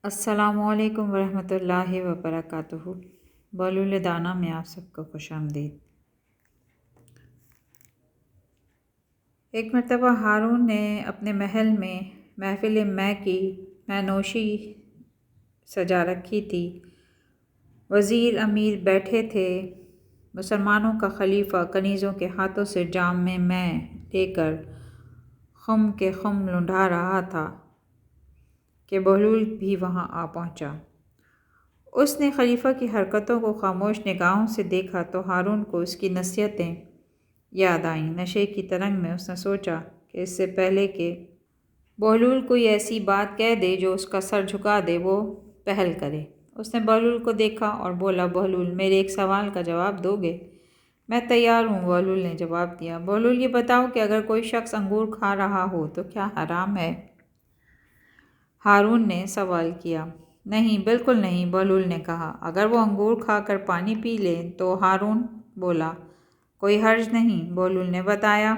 السلام علیکم ورحمۃ اللہ وبرکاتہ۔ بولول دانہ میں آپ سب کو خوش آمدید۔ ایک مرتبہ ہارون نے اپنے محل میں محفل کی نوشی سجا رکھی تھی۔ وزیر امیر بیٹھے تھے۔ مسلمانوں کا خلیفہ کنیزوں کے ہاتھوں سے جام میں لے کر خم کے خم لنڈھا رہا تھا کہ بہلول بھی وہاں آ پہنچا۔ اس نے خلیفہ کی حرکتوں کو خاموش نگاہوں سے دیکھا تو ہارون کو اس کی نصیحتیں یاد آئیں۔ نشے کی ترنگ میں اس نے سوچا کہ اس سے پہلے کہ بہلول کوئی ایسی بات کہہ دے جو اس کا سر جھکا دے، وہ پہل کرے۔ اس نے بہلول کو دیکھا اور بولا، بہلول، میرے ایک سوال کا جواب دو گے؟ میں تیار ہوں، بہلول نے جواب دیا۔ بہلول، یہ بتاؤ کہ اگر کوئی شخص انگور کھا رہا ہو تو کیا حرام ہے؟ ہارون نے سوال کیا۔ نہیں، بالکل نہیں، بہلول نے کہا۔ اگر وہ انگور کھا کر پانی پی لے تو؟ ہارون بولا۔ کوئی حرج نہیں، بہلول نے بتایا۔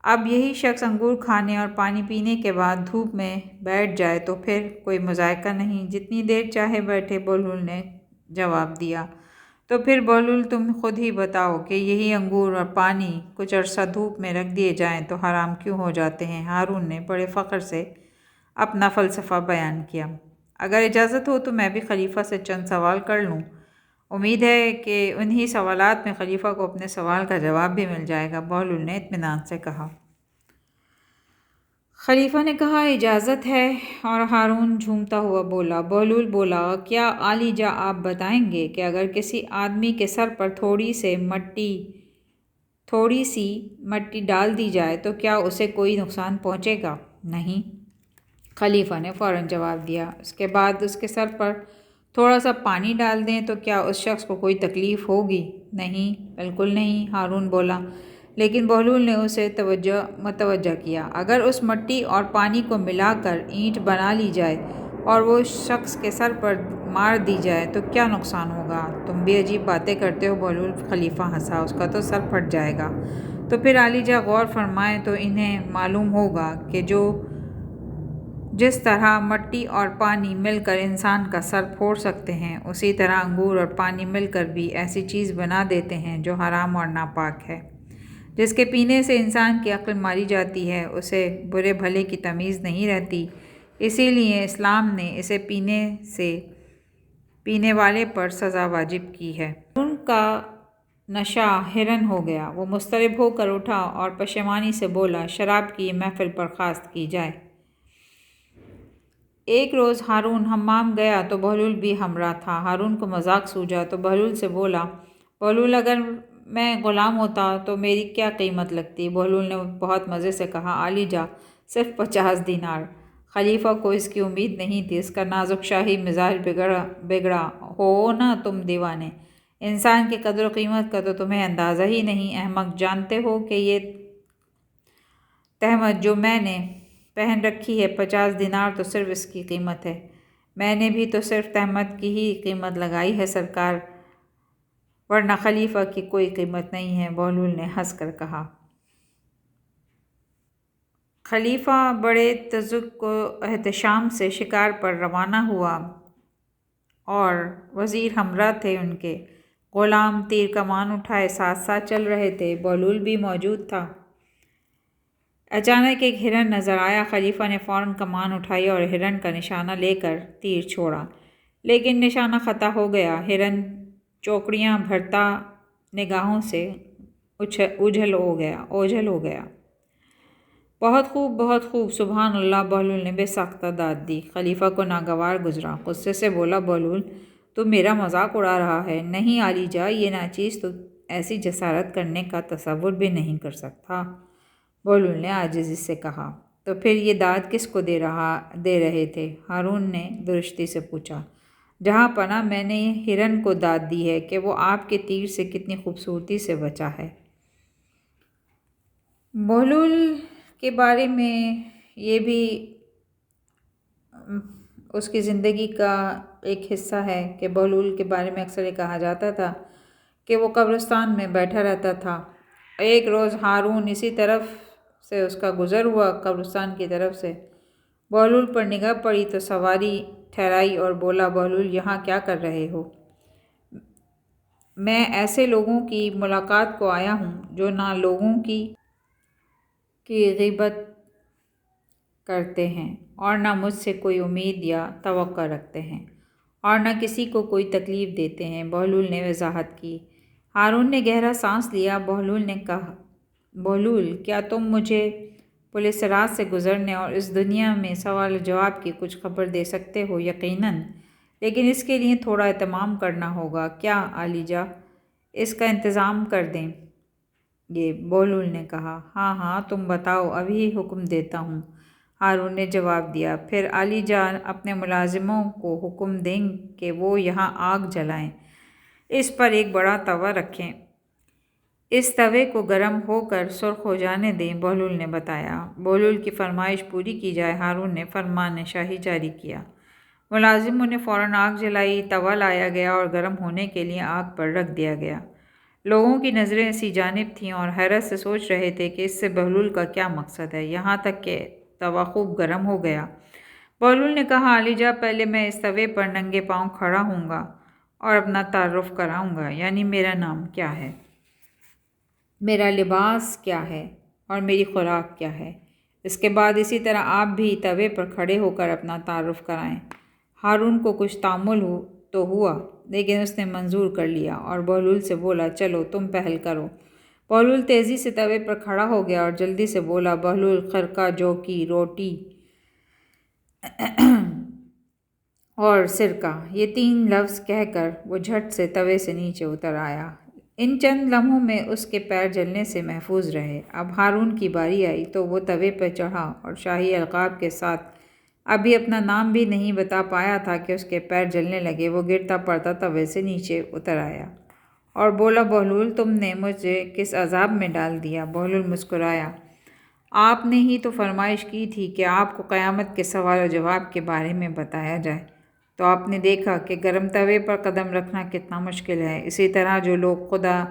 اب یہی شخص انگور کھانے اور پانی پینے کے بعد دھوپ میں بیٹھ جائے تو پھر کوئی مذائقہ نہیں، جتنی دیر چاہے بیٹھے، بہلول نے جواب دیا۔ تو پھر بہلول، تم خود ہی بتاؤ کہ یہی انگور اور پانی کچھ عرصہ دھوپ میں رکھ دیے جائیں تو حرام کیوں ہو جاتے ہیں؟ ہارون نے بڑے فخر سے اپنا فلسفہ بیان کیا۔ اگر اجازت ہو تو میں بھی خلیفہ سے چند سوال کر لوں۔ امید ہے کہ انہی سوالات میں خلیفہ کو اپنے سوال کا جواب بھی مل جائے گا، بہلول نے اطمینان سے کہا۔ خلیفہ نے کہا، اجازت ہے، اور ہارون جھومتا ہوا بولا۔ بہلول بولا، کیا عالی جاں آپ بتائیں گے کہ اگر کسی آدمی کے سر پر تھوڑی سی مٹی ڈال دی جائے تو کیا اسے کوئی نقصان پہنچے گا؟ نہیں، خلیفہ نے فوراً جواب دیا۔ اس کے بعد اس کے سر پر تھوڑا سا پانی ڈال دیں تو کیا اس شخص کو کوئی تکلیف ہوگی؟ نہیں، بالکل نہیں، ہارون بولا۔ لیکن بہلول نے اسے متوجہ کیا، اگر اس مٹی اور پانی کو ملا کر اینٹ بنا لی جائے اور وہ شخص کے سر پر مار دی جائے تو کیا نقصان ہوگا؟ تم بھی عجیب باتیں کرتے ہو، بہلول۔ خلیفہ ہنسا، اس کا تو سر پھٹ جائے گا۔ تو پھر عالی جاں غور فرمائیں تو انہیں معلوم ہوگا کہ جس طرح مٹی اور پانی مل کر انسان کا سر پھوڑ سکتے ہیں، اسی طرح انگور اور پانی مل کر بھی ایسی چیز بنا دیتے ہیں جو حرام اور ناپاک ہے۔ جس کے پینے سے انسان کی عقل ماری جاتی ہے، اسے برے بھلے کی تمیز نہیں رہتی، اسی لیے اسلام نے اسے پینے والے پر سزا واجب کی ہے۔ ہارون کا نشہ حیران ہو گیا۔ وہ مضطرب ہو کر اٹھا اور پشیمانی سے بولا، شراب کی یہ محفل برخاست کی جائے۔ ایک روز ہارون حمام گیا تو بہلول بھی ہمراہ تھا۔ ہارون کو مذاق سوجا تو بہلول سے بولا، بہلول، اگر میں غلام ہوتا تو میری کیا قیمت لگتی؟ بہلول نے بہت مزے سے کہا، عالی جاں، صرف 50 دینار۔ خلیفہ کو اس کی امید نہیں تھی۔ اس کا نازک شاہی مزاج بگڑا۔ ہو نا تم دیوانے! انسان کی قدر و قیمت کا تو تمہیں اندازہ ہی نہیں، احمق! جانتے ہو کہ یہ تہمت جو میں نے پہن رکھی ہے، 50 دینار تو صرف اس کی قیمت ہے۔ میں نے بھی تو صرف تہمت کی ہی قیمت لگائی ہے سرکار، ورنہ خلیفہ کی کوئی قیمت نہیں ہے، بہلول نے ہنس کر کہا۔ خلیفہ بڑے تذوق و احتشام سے شکار پر روانہ ہوا اور وزیر ہمراہ تھے ان کے۔ غلام تیر کمان اٹھائے ساتھ ساتھ چل رہے تھے۔ بہلول بھی موجود تھا۔ اچانک ایک ہرن نظر آیا۔ خلیفہ نے فوراً کمان اٹھائی اور ہرن کا نشانہ لے کر تیر چھوڑا، لیکن نشانہ خطا ہو گیا۔ ہرن چوکڑیاں بھرتا نگاہوں سے اوجھل ہو گیا۔ بہت خوب، بہت خوب، سبحان اللہ، بہلول نے بے ساختہ داد دی۔ خلیفہ کو ناگوار گزرا۔ غصے سے بولا، بہلول، تو میرا مذاق اڑا رہا ہے؟ نہیں عالی جاں، یہ ناچیز تو ایسی جسارت کرنے کا تصور بھی نہیں کر سکتا، بہلول نے عاجزی سے کہا۔ تو پھر یہ داد کس کو دے رہے تھے؟ ہارون نے درشتی سے پوچھا۔ جہاں پناہ، میں نے ہرن کو داد دی ہے کہ وہ آپ کے تیر سے کتنی خوبصورتی سے بچا ہے۔ بہلول کے بارے میں یہ بھی اس کی زندگی کا ایک حصہ ہے کہ بہلول کے بارے میں اکثر یہ کہا جاتا تھا کہ وہ قبرستان میں بیٹھا رہتا تھا۔ ایک روز ہارون اسی طرف سے اس کا گزر ہوا، قبرستان کی طرف سے۔ بہلول پر نگاہ پڑی تو سواری ٹھہرائی اور بولا، بہلول یہاں کیا کر رہے ہو؟ میں ایسے لوگوں کی ملاقات کو آیا ہوں جو نہ لوگوں کی غیبت کرتے ہیں اور نہ مجھ سے کوئی امید یا توقع رکھتے ہیں اور نہ کسی کو کوئی تکلیف دیتے ہیں، بہلول نے وضاحت کی۔ ہارون نے گہرا سانس لیا۔ بہلول نے کہا، بہلول کیا تم مجھے پولیس رات سے گزرنے اور اس دنیا میں سوال و جواب کی کچھ خبر دے سکتے ہو؟ یقیناً، لیکن اس کے لیے تھوڑا اہتمام کرنا ہوگا۔ کیا علی جا اس کا انتظام کر دیں گے؟ بہلول نے کہا، ہاں ہاں تم بتاؤ، ابھی ہی حکم دیتا ہوں، ہارون نے جواب دیا۔ پھر علی جان اپنے ملازموں کو حکم دیں کہ وہ یہاں آگ جلائیں، اس پر ایک بڑا توا رکھیں، اس توے کو گرم ہو کر سرخ ہو جانے دیں، بہلول نے بتایا۔ بہلول کی فرمائش پوری کی جائے، ہارون نے فرمان شاہی جاری کیا۔ ملازموں نے فوراً آگ جلائی، توا لایا گیا اور گرم ہونے کے لیے آگ پر رکھ دیا گیا۔ لوگوں کی نظریں اسی جانب تھیں اور حیرت سے سوچ رہے تھے کہ اس سے بہلول کا کیا مقصد ہے، یہاں تک کہ توا خوب گرم ہو گیا۔ بہلول نے کہا، علی جا پہلے میں اس توے پر ننگے پاؤں کھڑا ہوں گا اور اپنا تعارف کراؤں گا، یعنی میرا نام کیا ہے، میرا لباس کیا ہے اور میری خوراک کیا ہے۔ اس کے بعد اسی طرح آپ بھی توے پر کھڑے ہو کر اپنا تعارف کرائیں۔ ہارون کو کچھ تعمل تو ہوا، لیکن اس نے منظور کر لیا اور بہلول سے بولا، چلو تم پہل کرو۔ بہلول تیزی سے توے پر کھڑا ہو گیا اور جلدی سے بولا، بہلول خرقہ جو کی روٹی اور سرکہ، یہ 3 لفظ کہہ کر وہ جھٹ سے توے سے نیچے اتر آیا۔ ان چند لمحوں میں اس کے پیر جلنے سے محفوظ رہے۔ اب ہارون کی باری آئی تو وہ توے پہ چڑھا اور شاہی القاب کے ساتھ ابھی اپنا نام بھی نہیں بتا پایا تھا کہ اس کے پیر جلنے لگے۔ وہ گرتا پڑتا توے سے نیچے اتر آیا اور بولا، بہلول تم نے مجھے کس عذاب میں ڈال دیا؟ بہلول مسکرایا، آپ نے ہی تو فرمائش کی تھی کہ آپ کو قیامت کے سوال و جواب کے بارے میں بتایا جائے، تو آپ نے دیکھا کہ گرم توے پر قدم رکھنا کتنا مشکل ہے۔ اسی طرح جو لوگ خدا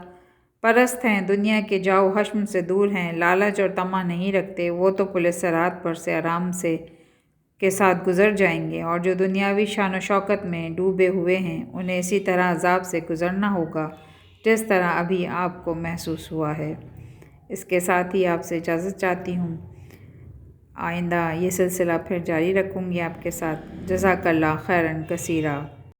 پرست ہیں، دنیا کے جاؤ حشم سے دور ہیں، لالچ اور طمع نہیں رکھتے، وہ تو پولیس رات پر سے آرام سے کے ساتھ گزر جائیں گے، اور جو دنیاوی شان و شوکت میں ڈوبے ہوئے ہیں انہیں اسی طرح عذاب سے گزرنا ہوگا جس طرح ابھی آپ کو محسوس ہوا ہے۔ اس کے ساتھ ہی آپ سے اجازت چاہتی ہوں، آئندہ یہ سلسلہ پھر جاری رکھوں گی آپ کے ساتھ۔ جزاک اللہ خیراً کثیرا۔